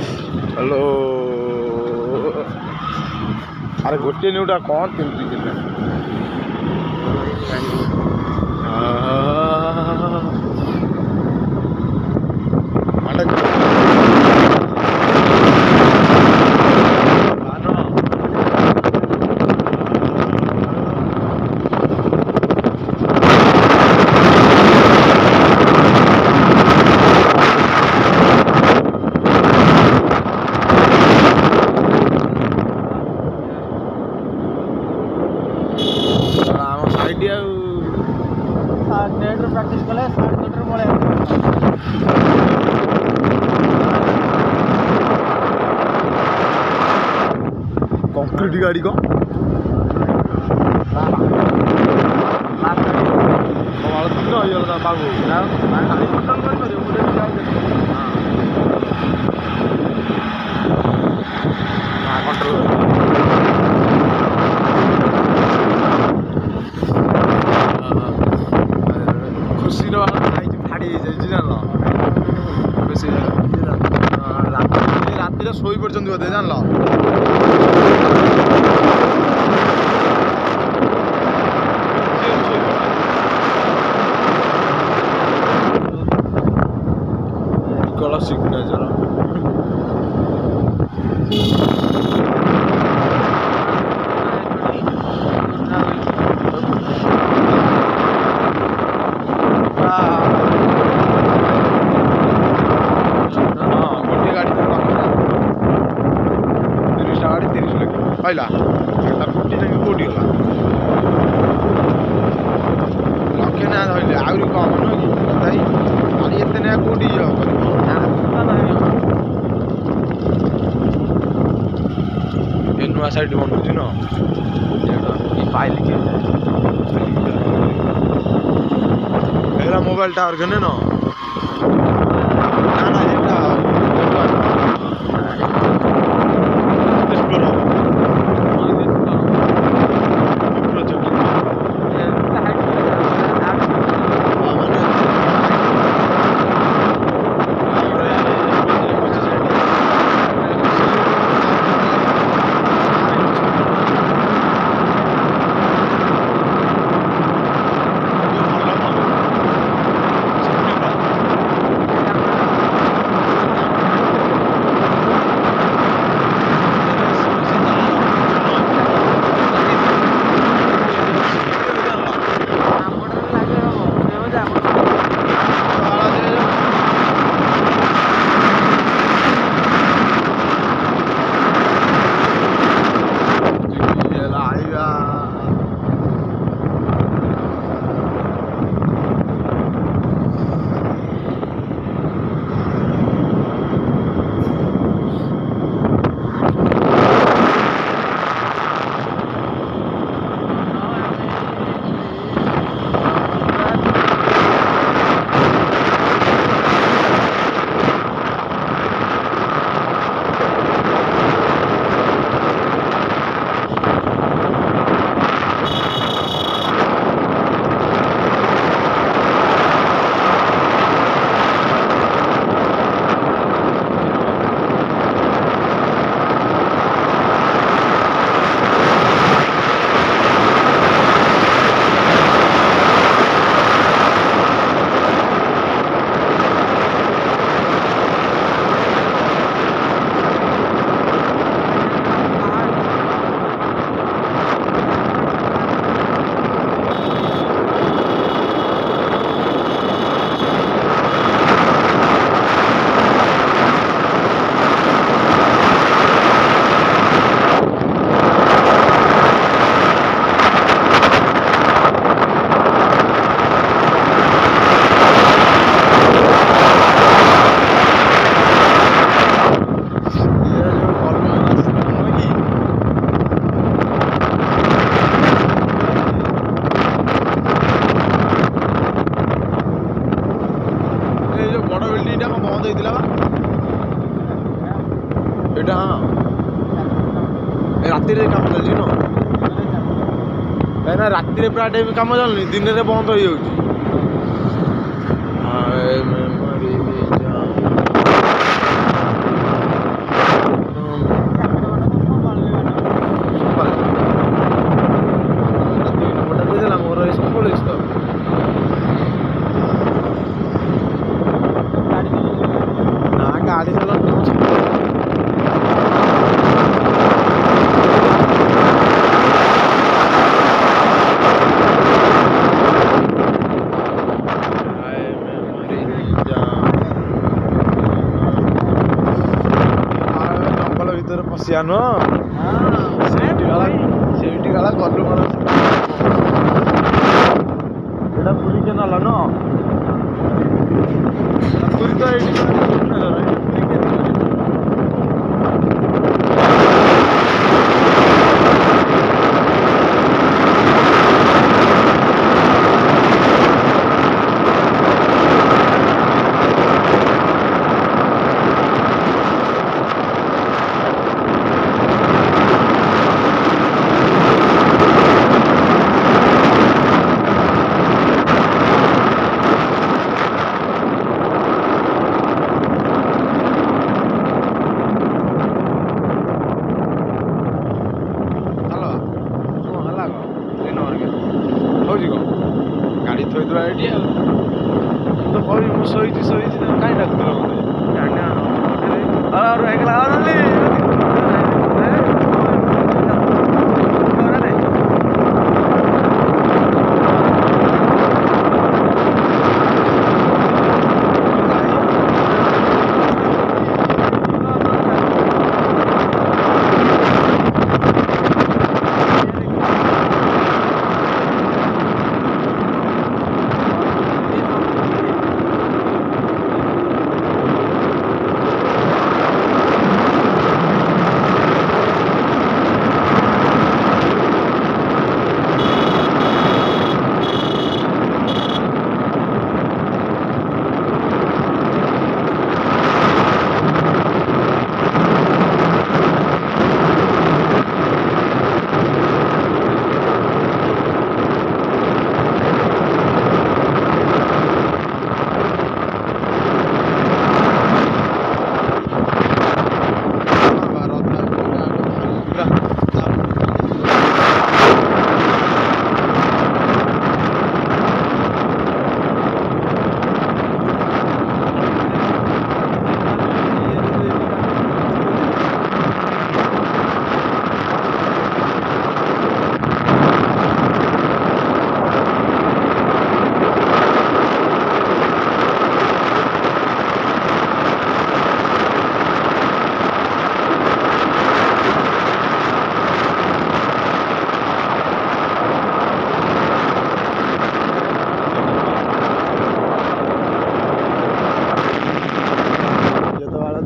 hello अरे गोटे न्यूटा कौन केमती प्रैक्टिस कले 60 मीटर पड़े कंक्रीट गाड़ी को खुशी फाड़ी जान खुशी रातिर शोई पड़ते बोधे जान सिग्नेचर पाइला तार कोटी जाके कोटी गला लक्षे ना धरले आउरी कम न कि भाई आनी एते ना कोटी जो ए नुआ साइड बनउछि न ई पाइल के एला मोबाइल टावर गने न ना एटा राति कम चलती न कहीं राति प्राय टाइम कम चलनी दिन में बंद हो ଗାଡ଼ି ଚଲାଉଛୁ ଜଙ୍ଗଲ ଭିତରେ ପଶିଆ ନୁହଁ ସେଇଠି ଗଲା ଗଲୁ ମୋର ଏଇଟା ପୁରୀ କେନାଲ ନୁହଁ ପୁରୀ ତ ଏଇଠି ହଉଛି କଣ ଗାଡ଼ି ଥୋଇଦେବା ଏଇଠି ଆଉ ମୁଁ ତ କହିବି ମୁଁ ଶୋଇଛି କାହିଁ ଡାକୁଥିଲ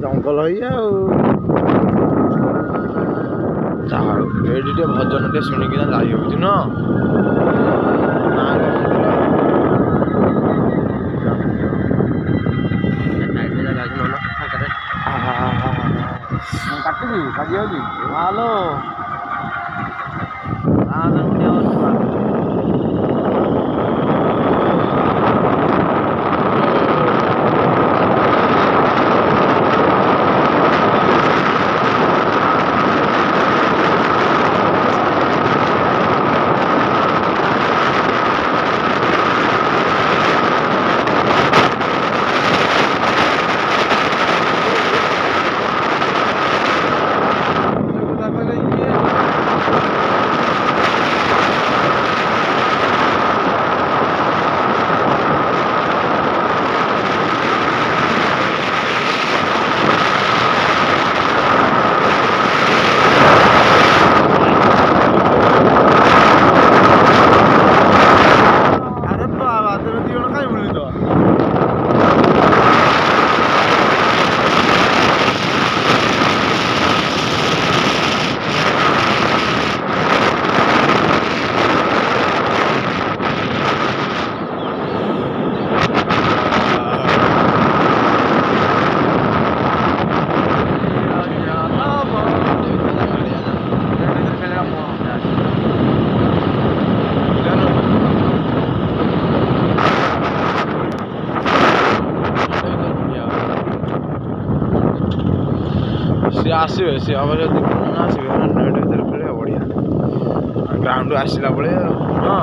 ଜଙ୍ଗଲ ହେଇ ଆଉ ଯାହା ଏଇଠି ଟିକେ ଭଜନ ଟିକେ ଶୁଣିକିନା ଯାଇ ହଉଛି ନୁହଁ କାଟିବି କାଟି ଯାଉଛି ହ୍ୟାଲୋ ଆସିବେ ସିଏ ହବ ଯଦି ନ ଆସିବେ ନେଟ୍ ଭିତରେ ଖେଳିବା ବଢ଼ିଆ ଗ୍ରାଉଣ୍ଡ ଆସିଲା ବେଳେ ହଁ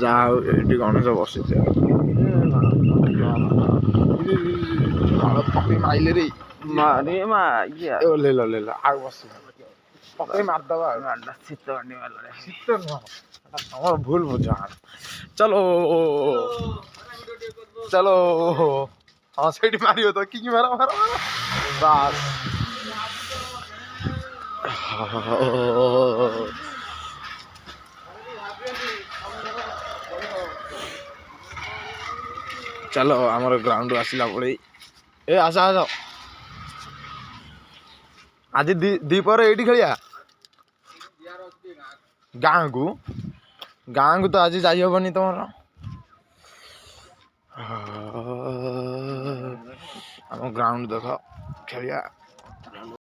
ଯାହା ହଉ ଏଇଠି ଗଣେଶ ବସିছে ପକେଇ ମାଇଲେ ରେ ମାରେ ମାଇଆ ଓହ୍ଲେଇଲ ଆଉ ବସିବ ପକେଇ ମାରିଦବା ଆଉ ଶୀତ ଗାଣ୍ଡି ମାରିଲାରେ ଶୀତ ନୁହଁ ତମର ଭୁଲ ବୁଝ ଚଲୋ ଚଲୋ ହଁ ସେଇଠି ମାରିବ ତ କି ମାର ବାସ୍ ଚାଲ ଆମର ଗ୍ରାଉଣ୍ଡ ଆସିଲା ଭଳି ଏ ଆସ ଆଜି ଦ୍ୱିପହରେ ଏଇଠି ଖେଳିଆ ଗାଁକୁ ତ ଆଜି ଯାଇହବନି ତମର ଆମ ଗ୍ରାଉଣ୍ଡ ଦେଖ ଖେଳିଆ